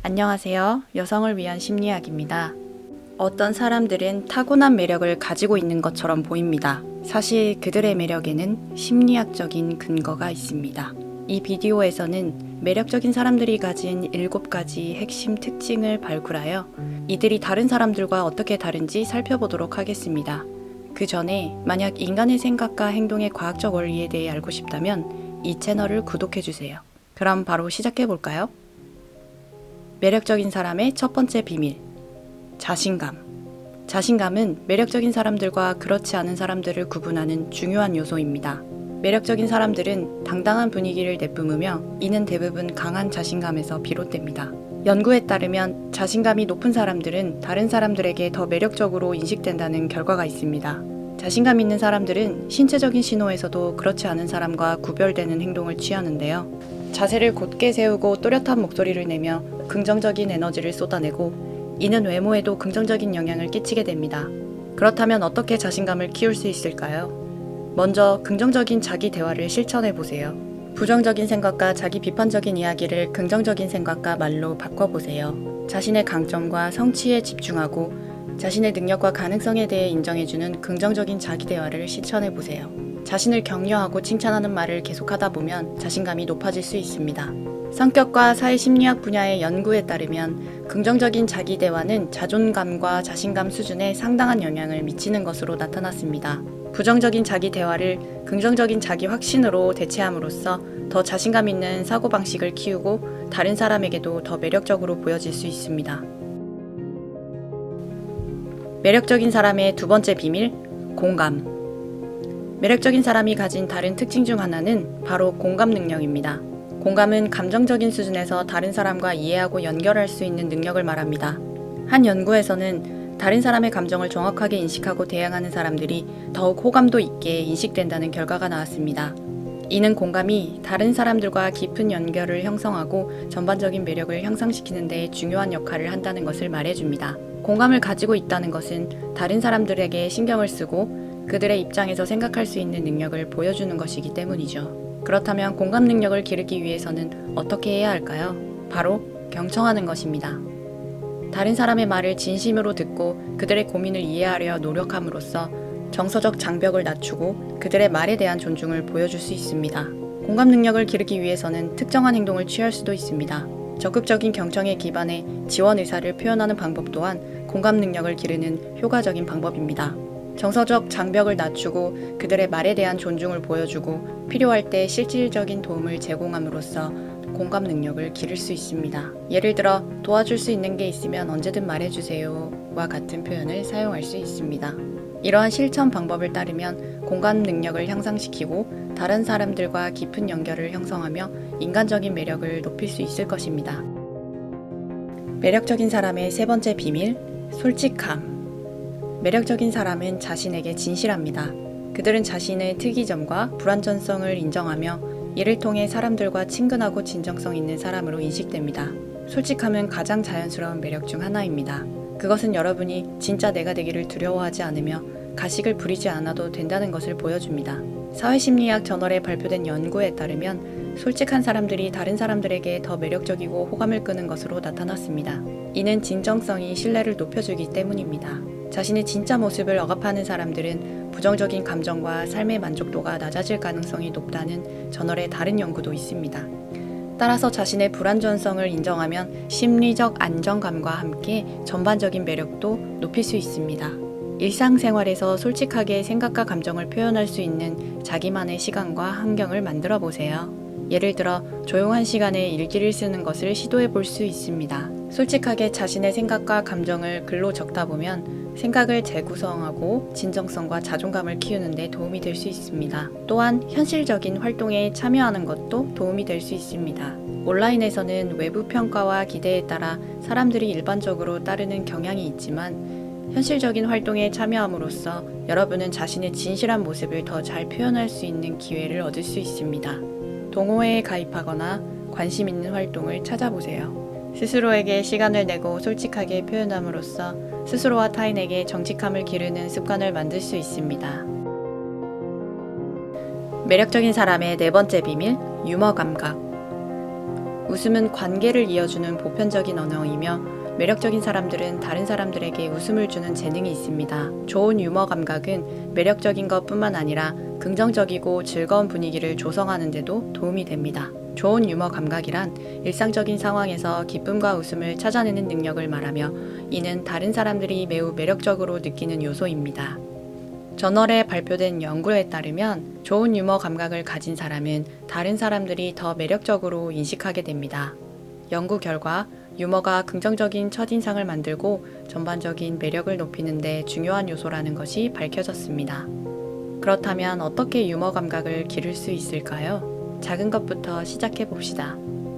안녕하세요. 여성을 위한 심리학입니다. 어떤 사람들은 타고난 매력을 가지고 있는 것처럼 보입니다. 사실 그들의 매력에는 심리학적인 근거가 있습니다. 이 비디오에서는 매력적인 사람들이 가진 7가지 핵심 특징을 발굴하여 이들이 다른 사람들과 어떻게 다른지 살펴보도록 하겠습니다. 그 전에 만약 인간의 생각과 행동의 과학적 원리에 대해 알고 싶다면 이 채널을 구독해주세요. 그럼 바로 시작해볼까요? 매력적인 사람의 첫 번째 비밀. 자신감. 자신감은 매력적인 사람들과 그렇지 않은 사람들을 구분하는 중요한 요소입니다. 매력적인 사람들은 당당한 분위기를 내뿜으며 이는 대부분 강한 자신감에서 비롯됩니다. 연구에 따르면 자신감이 높은 사람들은 다른 사람들에게 더 매력적으로 인식된다는 결과가 있습니다. 자신감 있는 사람들은 신체적인 신호에서도 그렇지 않은 사람과 구별되는 행동을 취하는데요. 자세를 곧게 세우고 또렷한 목소리를 내며 긍정적인 에너지를 쏟아내고 이는 외모에도 긍정적인 영향을 끼치게 됩니다. 그렇다면 어떻게 자신감을 키울 수 있을까요? 먼저 긍정적인 자기 대화를 실천해 보세요. 부정적인 생각과 자기 비판적인 이야기를 긍정적인 생각과 말로 바꿔보세요. 자신의 강점과 성취에 집중하고 자신의 능력과 가능성에 대해 인정해주는 긍정적인 자기 대화를 실천해 보세요. 자신을 격려하고 칭찬하는 말을 계속하다 보면 자신감이 높아질 수 있습니다. 성격과 사회심리학 분야의 연구에 따르면 긍정적인 자기 대화는 자존감과 자신감 수준에 상당한 영향을 미치는 것으로 나타났습니다. 부정적인 자기 대화를 긍정적인 자기 확신으로 대체함으로써 더 자신감 있는 사고방식을 키우고 다른 사람에게도 더 매력적으로 보여질 수 있습니다. 매력적인 사람의 두 번째 비밀, 공감. 매력적인 사람이 가진 다른 특징 중 하나는 바로 공감 능력입니다. 공감은 감정적인 수준에서 다른 사람과 이해하고 연결할 수 있는 능력을 말합니다. 한 연구에서는 다른 사람의 감정을 정확하게 인식하고 대응하는 사람들이 더욱 호감도 있게 인식된다는 결과가 나왔습니다. 이는 공감이 다른 사람들과 깊은 연결을 형성하고 전반적인 매력을 향상시키는 데 중요한 역할을 한다는 것을 말해줍니다. 공감을 가지고 있다는 것은 다른 사람들에게 신경을 쓰고 그들의 입장에서 생각할 수 있는 능력을 보여주는 것이기 때문이죠. 그렇다면 공감 능력을 기르기 위해서는 어떻게 해야 할까요? 바로 경청하는 것입니다. 다른 사람의 말을 진심으로 듣고 그들의 고민을 이해하려 노력함으로써 정서적 장벽을 낮추고 그들의 말에 대한 존중을 보여줄 수 있습니다. 공감 능력을 기르기 위해서는 특정한 행동을 취할 수도 있습니다. 적극적인 경청에 기반해 지원 의사를 표현하는 방법 또한 공감 능력을 기르는 효과적인 방법입니다. 정서적 장벽을 낮추고 그들의 말에 대한 존중을 보여주고 필요할 때 실질적인 도움을 제공함으로써 공감 능력을 기를 수 있습니다. 예를 들어 도와줄 수 있는 게 있으면 언제든 말해주세요와 같은 표현을 사용할 수 있습니다. 이러한 실천 방법을 따르면 공감 능력을 향상시키고 다른 사람들과 깊은 연결을 형성하며 인간적인 매력을 높일 수 있을 것입니다. 매력적인 사람의 세 번째 비밀, 솔직함. 매력적인 사람은 자신에게 진실합니다. 그들은 자신의 특이점과 불완전성을 인정하며 이를 통해 사람들과 친근하고 진정성 있는 사람으로 인식됩니다. 솔직함은 가장 자연스러운 매력 중 하나입니다. 그것은 여러분이 진짜 내가 되기를 두려워하지 않으며 가식을 부리지 않아도 된다는 것을 보여줍니다. 사회심리학 저널에 발표된 연구에 따르면 솔직한 사람들이 다른 사람들에게 더 매력적이고 호감을 끄는 것으로 나타났습니다. 이는 진정성이 신뢰를 높여주기 때문입니다. 자신의 진짜 모습을 억압하는 사람들은 부정적인 감정과 삶의 만족도가 낮아질 가능성이 높다는 저널의 다른 연구도 있습니다. 따라서 자신의 불완전성을 인정하면 심리적 안정감과 함께 전반적인 매력도 높일 수 있습니다. 일상생활에서 솔직하게 생각과 감정을 표현할 수 있는 자기만의 시간과 환경을 만들어 보세요. 예를 들어 조용한 시간에 일기를 쓰는 것을 시도해 볼 수 있습니다. 솔직하게 자신의 생각과 감정을 글로 적다 보면 생각을 재구성하고 진정성과 자존감을 키우는 데 도움이 될 수 있습니다. 또한 현실적인 활동에 참여하는 것도 도움이 될 수 있습니다. 온라인에서는 외부 평가와 기대에 따라 사람들이 일반적으로 따르는 경향이 있지만 현실적인 활동에 참여함으로써 여러분은 자신의 진실한 모습을 더 잘 표현할 수 있는 기회를 얻을 수 있습니다. 동호회에 가입하거나 관심 있는 활동을 찾아보세요. 스스로에게 시간을 내고 솔직하게 표현함으로써 스스로와 타인에게 정직함을 기르는 습관을 만들 수 있습니다. 매력적인 사람의 네 번째 비밀, 유머 감각. 웃음은 관계를 이어주는 보편적인 언어이며 매력적인 사람들은 다른 사람들에게 웃음을 주는 재능이 있습니다. 좋은 유머 감각은 매력적인 것뿐만 아니라 긍정적이고 즐거운 분위기를 조성하는 데도 도움이 됩니다. 좋은 유머 감각이란 일상적인 상황에서 기쁨과 웃음을 찾아내는 능력을 말하며 이는 다른 사람들이 매우 매력적으로 느끼는 요소입니다. 저널에 발표된 연구에 따르면 좋은 유머 감각을 가진 사람은 다른 사람들이 더 매력적으로 인식하게 됩니다. 연구 결과 유머가 긍정적인 첫인상을 만들고 전반적인 매력을 높이는 데 중요한 요소라는 것이 밝혀졌습니다. 그렇다면 어떻게 유머 감각을 기를 수 있을까요? 작은 것부터 시작해 봅시다.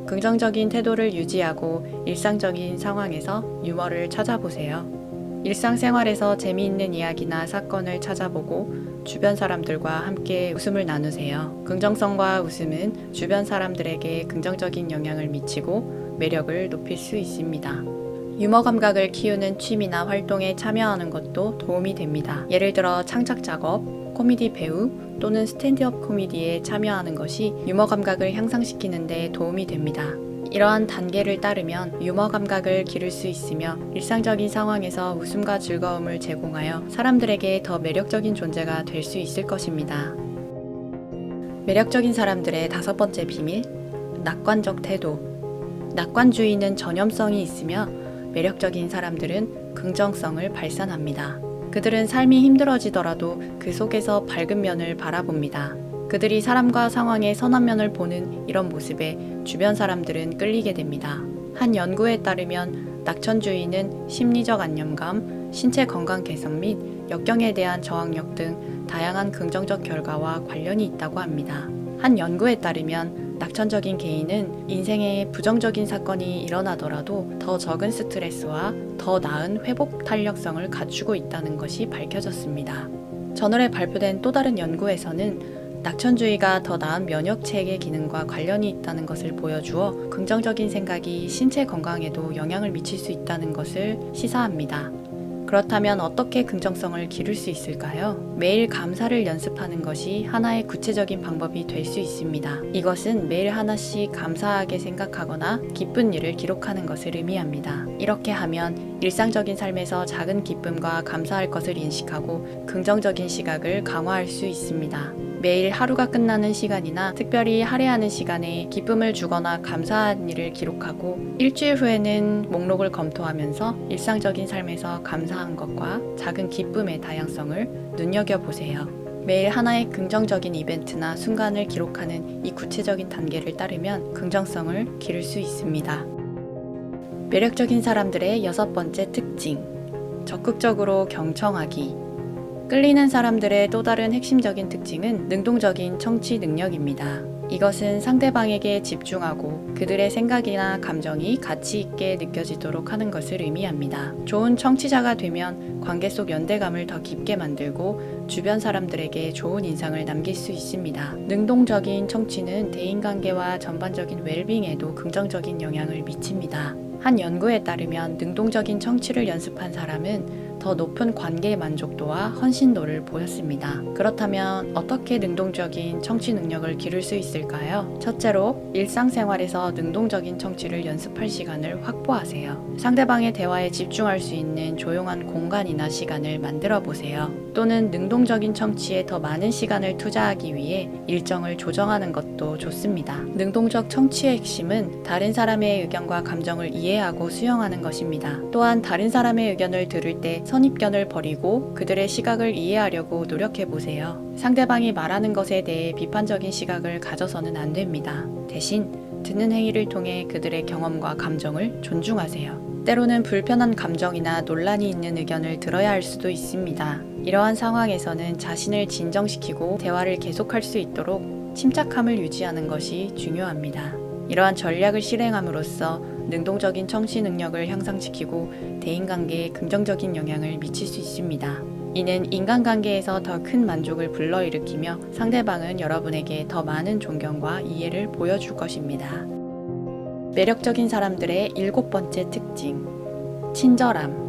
긍정적인 태도를 유지하고 일상적인 상황에서 유머를 찾아보세요. 일상생활에서 재미있는 이야기나 사건을 찾아보고 주변 사람들과 함께 웃음을 나누세요. 긍정성과 웃음은 주변 사람들에게 긍정적인 영향을 미치고 매력을 높일 수 있습니다. 유머 감각을 키우는 취미나 활동에 참여하는 것도 도움이 됩니다. 예를 들어 창작 작업, 코미디 배우 또는 스탠드업 코미디에 참여하는 것이 유머 감각을 향상시키는 데 도움이 됩니다. 이러한 단계를 따르면 유머 감각을 기를 수 있으며 일상적인 상황에서 웃음과 즐거움을 제공하여 사람들에게 더 매력적인 존재가 될 수 있을 것입니다. 매력적인 사람들의 5번째 비밀, 낙관적 태도. 낙관주의는 전염성이 있으며 매력적인 사람들은 긍정성을 발산합니다. 그들은 삶이 힘들어지더라도 그 속에서 밝은 면을 바라봅니다. 그들이 사람과 상황의 선한 면을 보는 이런 모습에 주변 사람들은 끌리게 됩니다. 한 연구에 따르면 낙천주의는 심리적 안정감, 신체 건강 개선 및 역경에 대한 저항력 등 다양한 긍정적 결과와 관련이 있다고 합니다. 한 연구에 따르면 낙천적인 개인은 인생에 부정적인 사건이 일어나더라도 더 적은 스트레스와 더 나은 회복 탄력성을 갖추고 있다는 것이 밝혀졌습니다. 저널에 발표된 또 다른 연구에서는 낙천주의가 더 나은 면역 체계 기능과 관련이 있다는 것을 보여주어 긍정적인 생각이 신체 건강에도 영향을 미칠 수 있다는 것을 시사합니다. 그렇다면 어떻게 긍정성을 기를 수 있을까요? 매일 감사를 연습하는 것이 하나의 구체적인 방법이 될 수 있습니다. 이것은 매일 하나씩 감사하게 생각하거나 기쁜 일을 기록하는 것을 의미합니다. 이렇게 하면 일상적인 삶에서 작은 기쁨과 감사할 것을 인식하고 긍정적인 시각을 강화할 수 있습니다. 매일 하루가 끝나는 시간이나 특별히 할애하는 시간에 기쁨을 주거나 감사한 일을 기록하고 일주일 후에는 목록을 검토하면서 일상적인 삶에서 감사한 것과 작은 기쁨의 다양성을 눈여겨보세요. 매일 하나의 긍정적인 이벤트나 순간을 기록하는 이 구체적인 단계를 따르면 긍정성을 기를 수 있습니다. 매력적인 사람들의 6번째 특징, 적극적으로 경청하기. 끌리는 사람들의 또 다른 핵심적인 특징은 능동적인 청취 능력입니다. 이것은 상대방에게 집중하고 그들의 생각이나 감정이 가치 있게 느껴지도록 하는 것을 의미합니다. 좋은 청취자가 되면 관계 속 연대감을 더 깊게 만들고 주변 사람들에게 좋은 인상을 남길 수 있습니다. 능동적인 청취는 대인관계와 전반적인 웰빙에도 긍정적인 영향을 미칩니다. 한 연구에 따르면 능동적인 청취를 연습한 사람은 더 높은 관계 만족도와 헌신도를 보였습니다. 그렇다면 어떻게 능동적인 청취 능력을 기를 수 있을까요? 첫째로 일상생활에서 능동적인 청취를 연습할 시간을 확보하세요. 상대방의 대화에 집중할 수 있는 조용한 공간이나 시간을 만들어 보세요. 또는 능동적인 청취에 더 많은 시간을 투자하기 위해 일정을 조정하는 것도 좋습니다. 능동적 청취의 핵심은 다른 사람의 의견과 감정을 이해하고 수용하는 것입니다. 또한 다른 사람의 의견을 들을 때 선입견을 버리고 그들의 시각을 이해하려고 노력해 보세요. 상대방이 말하는 것에 대해 비판적인 시각을 가져서는 안 됩니다. 대신 듣는 행위를 통해 그들의 경험과 감정을 존중하세요. 때로는 불편한 감정이나 논란이 있는 의견을 들어야 할 수도 있습니다. 이러한 상황에서는 자신을 진정시키고 대화를 계속할 수 있도록 침착함을 유지하는 것이 중요합니다. 이러한 전략을 실행함으로써 능동적인 청취 능력을 향상시키고 대인관계에 긍정적인 영향을 미칠 수 있습니다. 이는 인간관계에서 더 큰 만족을 불러일으키며 상대방은 여러분에게 더 많은 존경과 이해를 보여줄 것입니다. 매력적인 사람들의 7번째 특징, 친절함.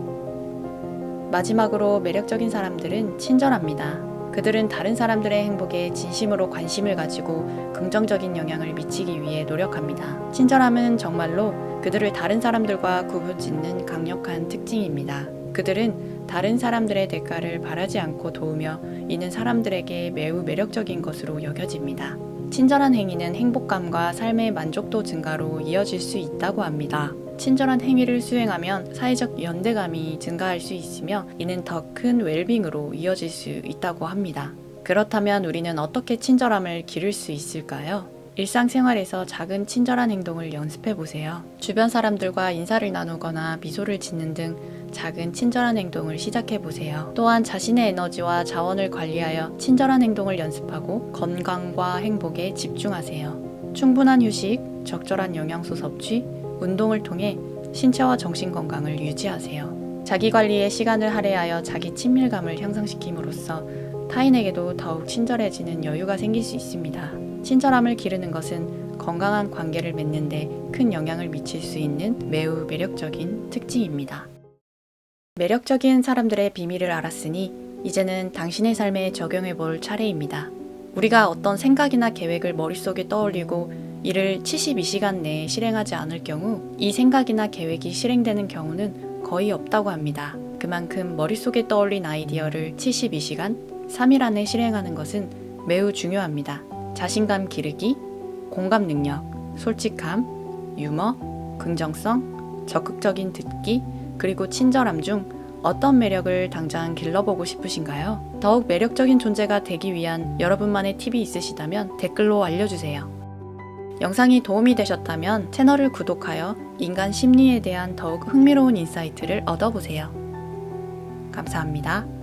마지막으로 매력적인 사람들은 친절합니다. 그들은 다른 사람들의 행복에 진심으로 관심을 가지고 긍정적인 영향을 미치기 위해 노력합니다. 친절함은 정말로 그들을 다른 사람들과 구분짓는 강력한 특징입니다. 그들은 다른 사람들의 대가를 바라지 않고 도우며 이는 사람들에게 매우 매력적인 것으로 여겨집니다. 친절한 행위는 행복감과 삶의 만족도 증가로 이어질 수 있다고 합니다. 친절한 행위를 수행하면 사회적 연대감이 증가할 수 있으며 이는 더 큰 웰빙으로 이어질 수 있다고 합니다. 그렇다면 우리는 어떻게 친절함을 기를 수 있을까요? 일상생활에서 작은 친절한 행동을 연습해 보세요. 주변 사람들과 인사를 나누거나 미소를 짓는 등 작은 친절한 행동을 시작해 보세요. 또한 자신의 에너지와 자원을 관리하여 친절한 행동을 연습하고 건강과 행복에 집중하세요. 충분한 휴식, 적절한 영양소 섭취, 운동을 통해 신체와 정신 건강을 유지하세요. 자기 관리에 시간을 할애하여 자기 친밀감을 향상시킴으로써 타인에게도 더욱 친절해지는 여유가 생길 수 있습니다. 친절함을 기르는 것은 건강한 관계를 맺는 데 큰 영향을 미칠 수 있는 매우 매력적인 특징입니다. 매력적인 사람들의 비밀을 알았으니 이제는 당신의 삶에 적용해 볼 차례입니다. 우리가 어떤 생각이나 계획을 머릿속에 떠올리고 이를 72시간 내에 실행하지 않을 경우 이 생각이나 계획이 실행되는 경우는 거의 없다고 합니다. 그만큼 머릿속에 떠올린 아이디어를 72시간, 3일 안에 실행하는 것은 매우 중요합니다. 자신감 기르기, 공감 능력, 솔직함, 유머, 긍정성, 적극적인 듣기, 그리고 친절함 중 어떤 매력을 당장 길러보고 싶으신가요? 더욱 매력적인 존재가 되기 위한 여러분만의 팁이 있으시다면 댓글로 알려주세요. 영상이 도움이 되셨다면 채널을 구독하여 인간 심리에 대한 더욱 흥미로운 인사이트를 얻어보세요. 감사합니다.